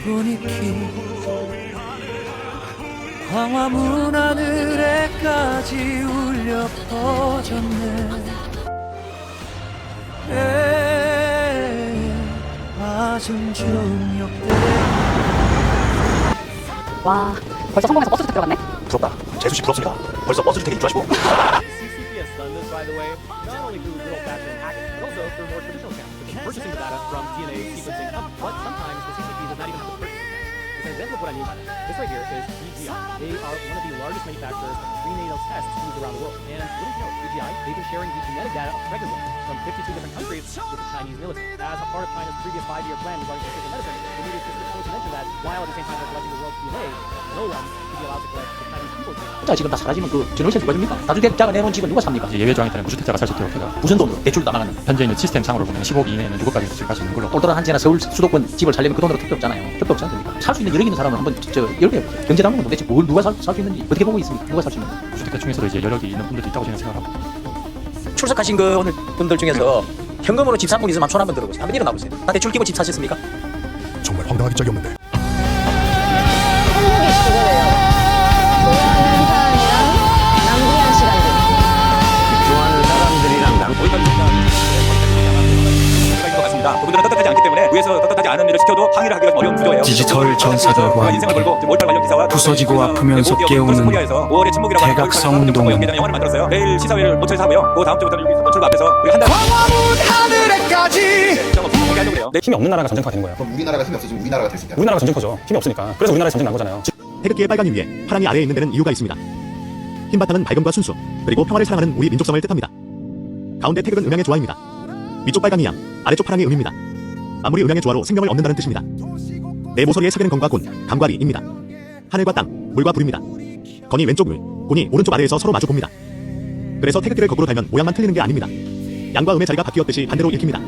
분위기 광화문 하늘에까지 울려 퍼졌네. 아준 중역대. 와, 벌써 성공해서 버스 주택 들어갔네? 부럽다. 재수씨 부럽습니다. 벌써 버스 주택에 입주하시고. CCP has done this, by the way, not only through good old-fashioned hacking, but also through more traditional channels, such as purchasing the data from DNA sequencing companies. But sometimes the CCP does not even have to purchase the data. As an example of what I mean by that, this right here is BGI. They are one of the largest manufacturers of prenatal tests used around the world. And wouldn't you know, BGI, they've been sharing the genetic data of pregnant women from 52 different countries with the Chinese military. As a part of China's previous 5-year plan regarding precision medicine, the leaders just supposed to mention that while at the same time they're collecting the world's DNA, no one should be allowed to collect the Chinese people's DNA. 진짜 지금 다 사라지면 그 제너레이션 누가 줍니까? 다주택자가 내놓은 집을 누가 삽니까? 이제 예외 조항에 따른 무주택자가 살 수 있도록 해가 무슨 돈으로? 대출도 안 하는. 현재 있는 시스템 상으로 보면 15억 이내에는 6억까지 지급할 수 있는 걸로. 똘똘한 한지나 서울 수도권 집을 살려면 그 돈으로 택도 없잖아요. 택도 없지 않습니까? 살 수 있는 여력 있는 사람은 한번 열어보세요. 경제당국은 도대체 뭘 누가 살 수 있는지 어떻게 보고 있습니까? 누가 살 수 있는지. 무주택자 중에서도 이제 여력이 있는 분들도 있다고 저는 생각하고. 출석하신 그 오늘 분들 중에서 현금으로 집 산 분 있으면 손 한번 들어보세요. 한번 일어나 보세요. 다 대출 끼고 집 사셨습니까? 정말 황당하기 짝이 없는데. 그분들은 떳떳하지 않기 때문에 위에서 떳떳하지 않은 일을 시켜도 항의를 하기가 어려운 구조예요. 디지털 전사들과 함께 부서지고 아프면서 깨우는 대각성운동. 내일 시사회를 모처에서 하고요. 그 다음 주부터는 여기 선출구 앞에서 한 달. 광화문 하늘에까지. 네. 힘이 없는 나라가 전쟁터가 되는 거예요. 그럼 우리나라가 힘이 없어지면 우리나라가 될 수 있다. 우리나라가 전쟁터죠. 힘이 없으니까. 그래서 우리나라에 전쟁 난 거잖아요. 태극기의 빨강이 위에 파랑이 아래에 있는 데는 이유가 있습니다. 흰 바탕은 밝음과 순수, 그리고 평화를 사랑하는 우리 민족성을 뜻합니다. 가운데 태극은 음양의 조화입니다. 위쪽 빨강이 양, 아래쪽 파랑이 음입니다. 만물이 음양의 조화로 생명을 얻는다는 뜻입니다. 내 모서리에 새기는 건과 곤, 감과리입니다. 하늘과 땅, 물과 불입니다. 건이 왼쪽 물, 곤이 오른쪽 아래에서 서로 마주 봅니다. 그래서 태극기를 거꾸로 달면 모양만 틀리는 게 아닙니다. 양과 음의 자리가 바뀌었듯이 반대로 읽힙니다.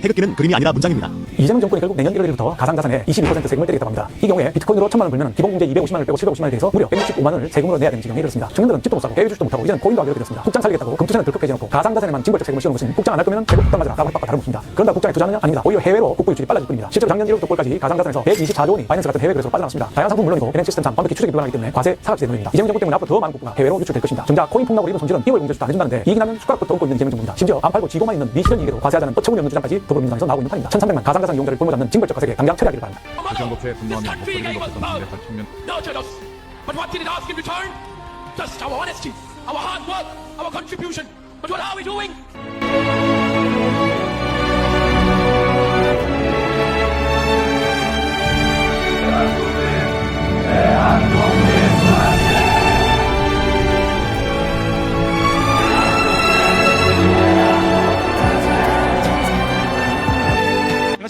태극기는 그림이 아니라 문장입니다. 이재명 정권이 결국 내년 1월부터 가상자산에 22% 세금을 떼겠다고 합니다. 이 경우에 비트코인으로 1,000만 원 벌면 기본 공제 250만 원을 빼고 750만 원에 대해서 무려 165만 원을 세금으로 내야 되는 지경에 이르렀습니다. 청년들은 집도 못 사고 해외 주식도 못 하고 이제는 코인도 하기로 되었습니다. 국장 살리겠다고 금투세는 덜컥 해놓고 가상자산에만 징벌적 세금을 씌우는 것은 국장 안 할 거면 세금 부담 맞으라 라고 협박과 다름없습니다. 그런다 국장에 투자하느냐? 아닙니다. 오히려 해외로 국부 유출이 빨라질 뿐입니다. 실제로 작년 1월부터 올까지 가상자산에서 124조 원이 바이낸스 같은 해외 거래소로 빠져나왔습니다. 다양한 상품 물론이고 은행 시스템상 완벽히 추적이 불가능하기 때문에 과세 사각지대 논입니다. 이재명 정부 때문에 앞으로 더 많은 국부가 해외로 유출될 것입니다. 정작 코인 폭락으로 입은 손실은 2월 공제수도 안 해준다는데 이익이 나면 숟가락부터 얹고 있는 이재명 정부입니다. 심지어 안 팔고 쥐고만 있는 미실현 이익에도 과세하자는 어처구니없는 주장까지 더불어민주당에서 나오고 있는 판입니다. 1,300만 가상자산 이용자를 볼모 잡는 징벌적 과세에 당장 처리하기를 바랍니다. 부정부패에 분노하며 목소리를 높였던 반대파 청년. nurtured us. But what did it ask in return? Just our honesty, our hard work, our contribution. But what are we doing?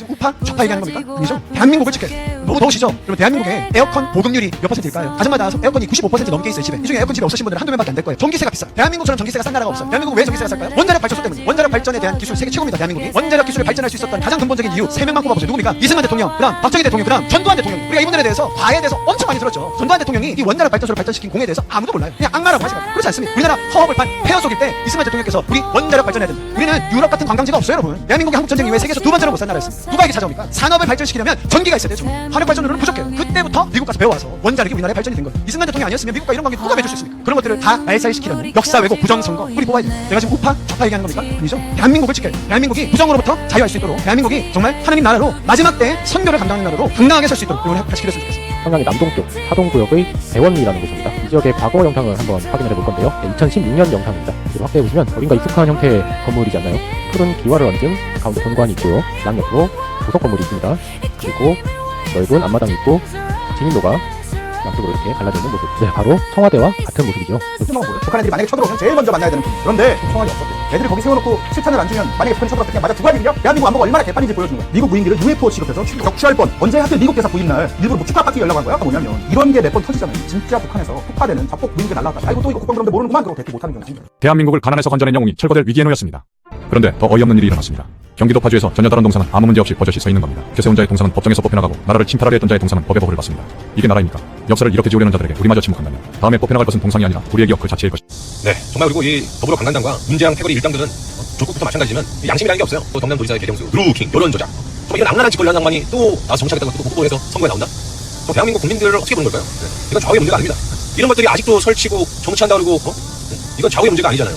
우파? 좌파 얘기하는 겁니까? 아니죠. 대한민국을 지켜요. 너무 더우시죠? 그러면 대한민국에 에어컨 보급률이 몇 %일까요? 가정마다 에어컨이 95% 넘게 있어요, 집에. 이 중에 에어컨 집에 없으신 분들은 한두 명밖에 안 될 거예요. 전기세가 비싸요. 대한민국처럼 전기세가 싼 나라가 없어요. 대한민국 왜 전기세가 쌀까요? 원자력 발전소 때문에. 원자력 발전에 대한 기술 세계 최고입니다, 대한민국이. 원자력 기술을 발전할 수 있었던 가장 근본적인 이유 3명만 꼽아보세요. 누굽니까? 이승만 대통령, 그다음 박정희 대통령, 그다음 전두환 대통령. 우리가 이분들에 대해서 과에 대해서 엄청 많이 들었죠. 전두환 대통령이 이 원자력 발전소를 발전시킨 공에 대해서 아무도 몰라요. 그냥 악마라고 하시거든요. 그렇지 않습니다. 우리나라 허업을 판 폐허 속일 때 이승만 대통령께서 우리 원자력 발전해야 된다. 우리는 유럽 같은 관광지가 없어요, 여러분. 대한민국이 한국 전쟁 이후에 세계에서 두 번째로 못 산 나라였습니다. 누가 이게 찾아옵니까? 산업을 발전시키려면 전기가 있어야 되죠. 화력 발전소는 부족해요. 그때부터 미국 가서 배워와서 원자력이 우리나라에 발전이 된 거예요. 이승만 대통령이 아니었으면 미국과 이런 관계 누가 맺을 수 있습니까? 그런 것들을 다 말살시키려는 역사 왜곡 부정선거 우리 뽑아야 돼요. 내가 지금 우파 좌파 얘기하는 겁니까? 아니죠. 대한민국을 지켜요. 대한민국이 부정으로부터 자유할 수 있도록 대한민국이 정말 하나님 나라로 마지막 때 선교를 감당하는 나라로 당당하게 설 수 있도록 이걸 같이 기도했으면 좋겠습니다. 평양의 남동쪽 하동구역의 대원리라는 곳입니다. 이 지역의 과거 영상을 한번 확인을 해볼 건데요. 2016년 영상입니다. 확대해 보시면 어딘가 익숙한 형태의 건물이지 않나요? 푸른 기와를 얹은 가운데 본관이 있고요. 양옆으로 도석 건물이 있습니다. 그리고 넓은 앞마당이 있고 진입로가 양쪽으로 이렇게 갈라져 있는 모습. 네, 바로 청와대와 같은 모습이죠. 북한 애들이 만약에 쳐들어오면 제일 먼저 만나야 되는 분. 그런데 청와대 없었대요. 애들이 거기 세워놓고 실탄을 안 주면 만약에 북한이 쳐들어왔을 때 맞아 죽어야 되냐? 대한민국 안보가 얼마나 개판인지 보여주는 거야. 미국 부인기를 UFO 취급해서 격추할 뻔. 언제 하필 미국 대사 부인날 일부러 뭐 축하받기 연락한 거야? 뭐냐면 이런 게 몇 번 터지잖아요. 진짜 북한에서 폭파되는 자폭 부인기 날라왔다. 아이고 또 이거 국방부인데 모르는구만. 그러고 대피 못하는 경우. 대한민국을 가난에서 건져낸 영웅이 철거될 위기에 놓였습니다. 그런데 더 어이없는 일이 일어났습니다. 경기도 파주에서 전혀 다른 동상은 아무 문제 없이 버젓이 서 있는 겁니다. 켜세운 자의 동상은 법정에서 뽑혀나가고 나라를 침탈하려 했던 자의 동상은 법의 법을 받습니다. 이게 나라입니까? 역사를 이렇게 지우려는 자들에게 우리마저 침묵한다면 다음에 뽑혀나갈 것은 동상이 아니라 우리의 기억 그 자체일 것입니다. 네, 정말 그리고 이 더불어관광당과 문재양 패거리 일당들은 조국부터 마찬가지지만 양심이라는 게 없어요. 또 동남도지사의 개경수, 드루킹, 여론 조작, 정말 이런 악랄한 짓을 한 양반이 또 나와서 정치하겠다고 또 후보에서 선거에 나온다? 그럼 대한민국 국민들을 어떻게 보는 걸까요? 이건 좌우의 문제가 아닙니다. 이런 것들이 아직도 설치고 정치한다 그러고 이건 좌우의 문제가 아니잖아요.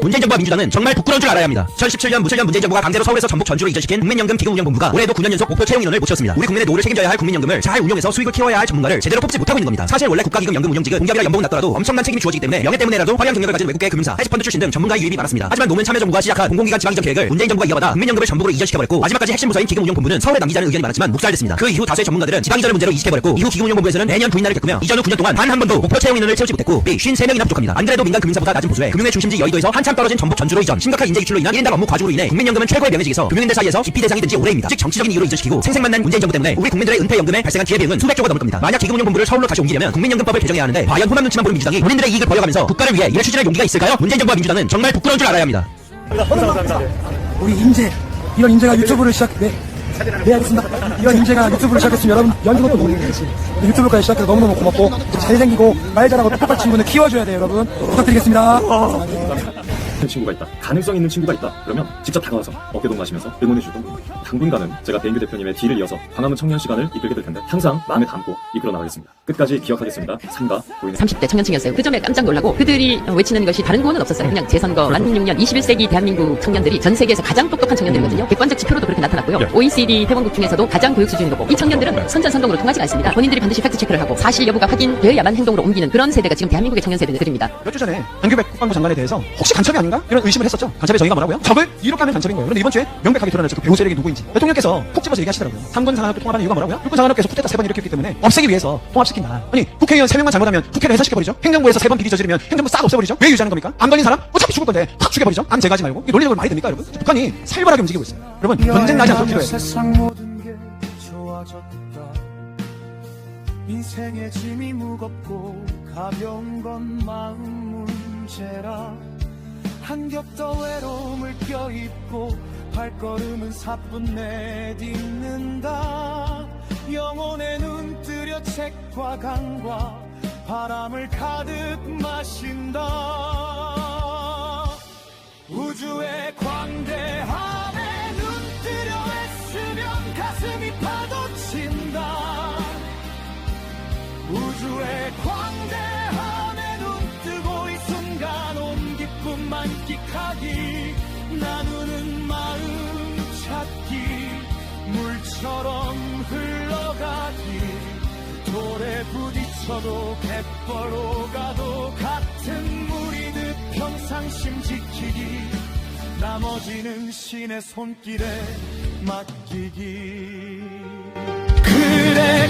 문재인 정부와 민주당은 정말 부끄러운 줄 알아야 합니다. 2017년 문재인 정부가 강제로 서울에서 전북 전주로 이전시킨 국민연금 기금운용본부가 올해도 9년 연속 목표 채용 인원을 못 채웠습니다. 우리 국민의 노후를 책임져야 할 국민연금을 잘 운용해서 수익을 키워야 할 전문가를 제대로 뽑지 못하고 있는 겁니다. 사실 원래 국가기금 연금 운용직은 공기업이나 연봉은 낮더라도 엄청난 책임이 주어지기 때문에 명예 때문에라도 화려한 경력을 가진 외국계 금융사, 헤지펀드 출신 등 전문가의 유입이 많았습니다. 하지만 노무현 참여정부가 시작한 공공기관 지방이전 계획을 문재인 정부가 이어받아 국민연금을 전북으로 이전시켜버렸고 마지막까지 핵심 부서인 기금운용본부는 서울에 남기자는 의견이 많았지만 묵살됐습니다. 그 이후 다수의 전문가들은 지방이전을 문제로 이직해버렸고 이후 기금운용본부에서는 매년 부인날을 겪으며 이전 후 9년 동안 단 한 번도 목표 채용 인원을 채우지 못했고 53명이나 부족합니다. 안 그래도 민간 금융사보다 낮은 보수에 금융의 중심지 여의도에서 한참 떨어진 전북 전주로 이전, 심각한 인재 유출로 인한 1인당 업무 과중으로 인해 국민연금은 최고의 명예직에서 금융인들 사이에서 기피 대상이 된 지 오래입니다. 즉 정치적인 이유로 이전시키고 생색만난 문재인 정부 때문에 우리 국민들의 은퇴연금에 발생한 기회비용은 수백 조가 넘을 겁니다. 만약 기금운용본부를 서울로 다시 옮기려면 국민연금법을 개정해야 하는데 과연 호남 눈치만 보는 민주당이 본인들의 이익을 버려가면서 국가를 위해 이를 추진할 용기가 있을까요? 문재인 정부와 민주당은 정말 부끄러운 줄 알아야 합니다. 우리 인재, 이런 인재가 유튜브를 알겠습니다. 이런 인재가 유튜브를 시작했으면 여러분 연주도 또 모르는 거지. 유튜브까지 시작해서 너무너무 고맙고 잘생기고 말 잘하고 똑똑한 친구는 키워줘야 돼요, 여러분. 부탁드리겠습니다. 친구가 있다, 가능성 있는 친구가 있다 그러면 직접 다가와서 어깨동무하시면서 응원해주고, 당분간은 제가 배인규 대표님의 뒤를 이어서 광화문 청년 시간을 이끌게 될 텐데 항상 마음에 담고 이끌어 나가겠습니다. 끝까지 기억하겠습니다. 삼가 고인의 30대 청년층이었어요. 그 점에 깜짝 놀라고 그들이 외치는 것이 다른 구호는 없었어요. 그냥 재선거, 만국육년 21세기 대한민국 청년들이 전 세계에서 가장 똑똑한 청년들이거든요. 객관적 지표로도 그렇게 나타났고요. OECD 회원국 중에서도 가장 교육 수준이 높고, 이 청년들은 선전선동으로 통하지 않습니다. 본인들이 반드시 팩트 체크를 하고 사실 여부가 확인되어야만 행동으로 옮기는 그런 세대가 지금 대한민국의 청년 세대들입니다. 몇 주 전에 안규백 국방부 장관에 대해서 혹시 간첩이 아닌가? 이런 의심을 했었죠. 간첩의 정의가 뭐라고요? 적을 이렇게 하면 간첩인 거예요. 그런데 이번 주에 명백하게 드러났죠. 그 배우 세력이 누구인지. 대통령께서 콕 집어서 얘기하시더라고요. 3군 상하업도 통합하는 이유가 뭐라고요? 6군 상하업께서 쿠데타 3번 일으켰기 때문에 없애기 위해서 통합시킨다. 아니 국회의원 3명만 잘못하면 국회를 해산시켜버리죠. 행정부에서 3번 비리 저지르면 행정부 싹 없애버리죠. 왜 유지하는 겁니까? 안 걸린 사람 어차피 죽을 건데 팍 죽여버리죠. 안 제거하지 말고. 이 논리적으로 말이 됩니까, 여러분? 북한이 살벌하게 움직이고 있어요. 여러분 전쟁 나지 않도록 필요해요. 세상 모든 게 좋아졌다. 인생의 짐이 무겁고 가벼운 건 마음 문제라. 한 겹 더 외로움을 껴입고 발걸음은 사뿐 내딛는다. 영혼의 눈 뜨려 책과 강과 바람을 가득 마신다. 우주의 광대함에 눈 뜨려 애쓰면 가슴이 파도친다. 우주의 광대함에 눈 뜨고 이 순간 온 기쁨 만끽하기, 나누는 마음 찾기, 물처럼 흘러가기, 돌에 부딪혀도 갯벌로 가도 같은 물이듯 평상심 지키기, 나머지는 신의 손길에 맡기기. 그래